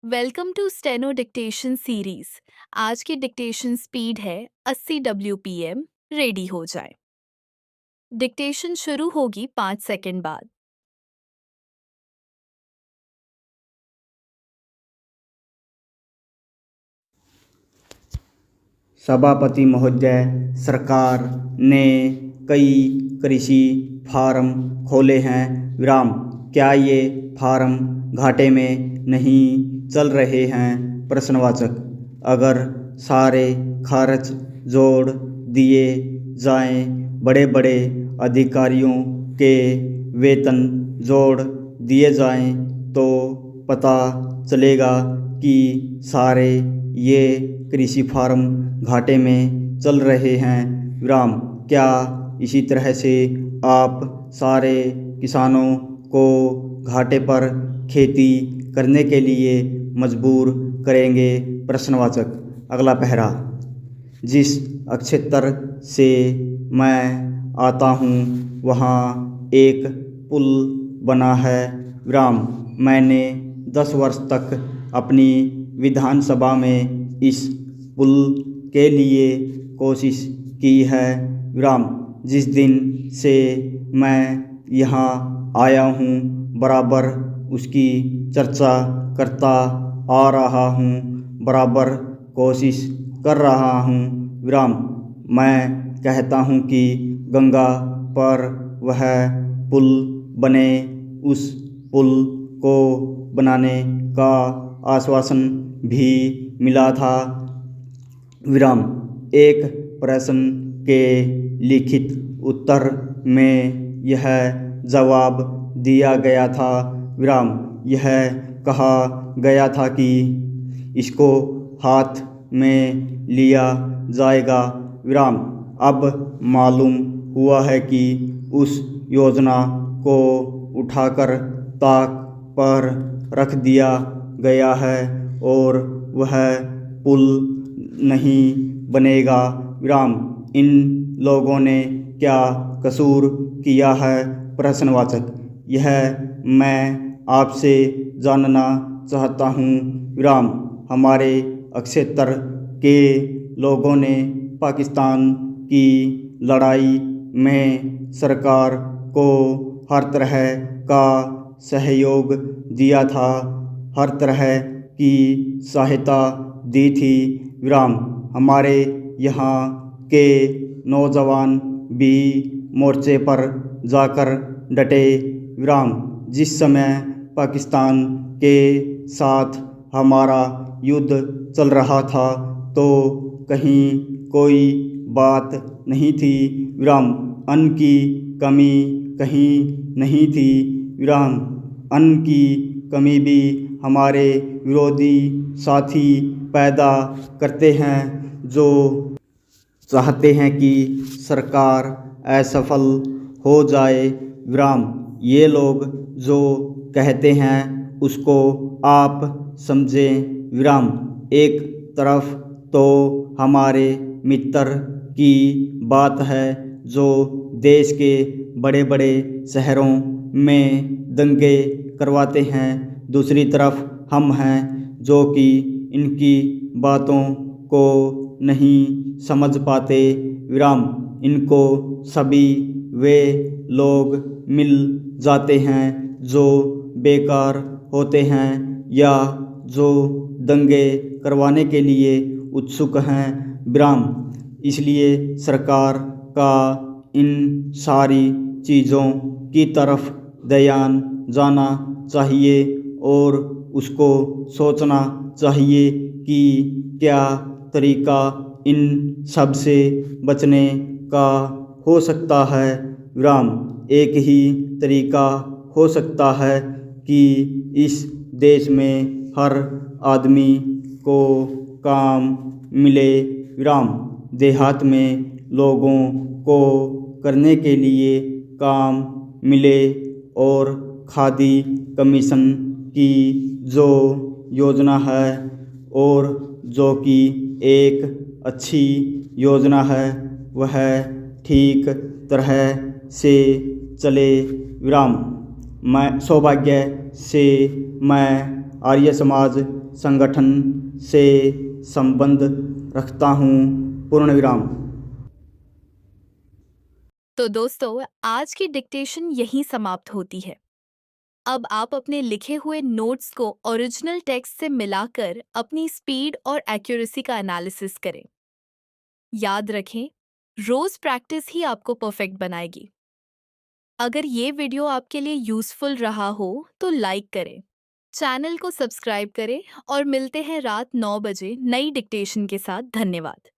Welcome to steno dictation series. आज की dictation speed है 80 WPM। रेडी हो जाए। डिक्टेशन शुरू होगी 5 सेकंड बाद। सभापति महोदय, सरकार ने कई कृषि फार्म खोले हैं। विराम। क्या ये फार्म घाटे में नहीं चल रहे हैं? प्रश्नवाचक। अगर सारे खर्च जोड़ दिए जाएं, बड़े बड़े अधिकारियों के वेतन जोड़ दिए जाएं, तो पता चलेगा कि सारे ये कृषि फार्म घाटे में चल रहे हैं। विराम। क्या इसी तरह से आप सारे किसानों को घाटे पर खेती करने के लिए मजबूर करेंगे? प्रश्नवाचक। अगला पहरा। जिस क्षेत्र से मैं आता हूँ वहाँ एक पुल बना है। विराम। मैंने 10 वर्ष तक अपनी विधानसभा में इस पुल के लिए कोशिश की है। विराम। जिस दिन से मैं यहाँ आया हूँ बराबर उसकी चर्चा करता आ रहा हूँ, बराबर कोशिश कर रहा हूँ। विराम। मैं कहता हूँ कि गंगा पर वह पुल बने। उस पुल को बनाने का आश्वासन भी मिला था। विराम। एक प्रश्न के लिखित उत्तर में यह जवाब दिया गया था। विराम। यह कहा गया था कि इसको हाथ में लिया जाएगा। विराम। अब मालूम हुआ है कि उस योजना को उठाकर ताक पर रख दिया गया है और वह पुल नहीं बनेगा। विराम। इन लोगों ने क्या कसूर किया है? प्रश्नवाचक। यह मैं आपसे जानना चाहता हूँ। विराम। हमारे क्षेत्र के लोगों ने पाकिस्तान की लड़ाई में सरकार को हर तरह का सहयोग दिया था, हर तरह की सहायता दी थी। विराम। हमारे यहाँ के नौजवान भी मोर्चे पर जाकर डटे। विराम। जिस समय पाकिस्तान के साथ हमारा युद्ध चल रहा था तो कहीं कोई बात नहीं थी। विराम। अन्न की कमी कहीं नहीं थी। विराम। अन्न की कमी भी हमारे विरोधी साथी पैदा करते हैं जो चाहते हैं कि सरकार असफल हो जाए। विराम। ये लोग जो कहते हैं उसको आप समझें। विराम। एक तरफ तो हमारे मित्र की बात है जो देश के बड़े बड़े शहरों में दंगे करवाते हैं, दूसरी तरफ हम हैं जो कि इनकी बातों को नहीं समझ पाते। विराम। इनको सभी वे लोग मिल जाते हैं जो बेकार होते हैं या जो दंगे करवाने के लिए उत्सुक हैं। विराम। इसलिए सरकार का इन सारी चीज़ों की तरफ ध्यान जाना चाहिए और उसको सोचना चाहिए कि क्या तरीका इन सब से बचने का हो सकता है। विराम। एक ही तरीका हो सकता है कि इस देश में हर आदमी को काम मिले। विराम। देहात में लोगों को करने के लिए काम मिले और खादी कमीशन की जो योजना है और जो कि एक अच्छी योजना है वह ठीक तरह से चले। विराम। मैं सौभाग्य से मैं आर्य समाज संगठन से संबंध रखता हूँ, पूर्ण विराम। तो दोस्तों, आज की डिक्टेशन यहीं समाप्त होती है। अब आप अपने लिखे हुए नोट्स को ओरिजिनल टेक्स्ट से मिलाकर अपनी स्पीड और एक्यूरेसी का एनालिसिस करें। याद रखें, रोज प्रैक्टिस ही आपको परफेक्ट बनाएगी। अगर ये वीडियो आपके लिए यूज़फुल रहा हो तो लाइक करें, चैनल को सब्सक्राइब करें और मिलते हैं रात 9 बजे नई डिक्टेशन के साथ। धन्यवाद।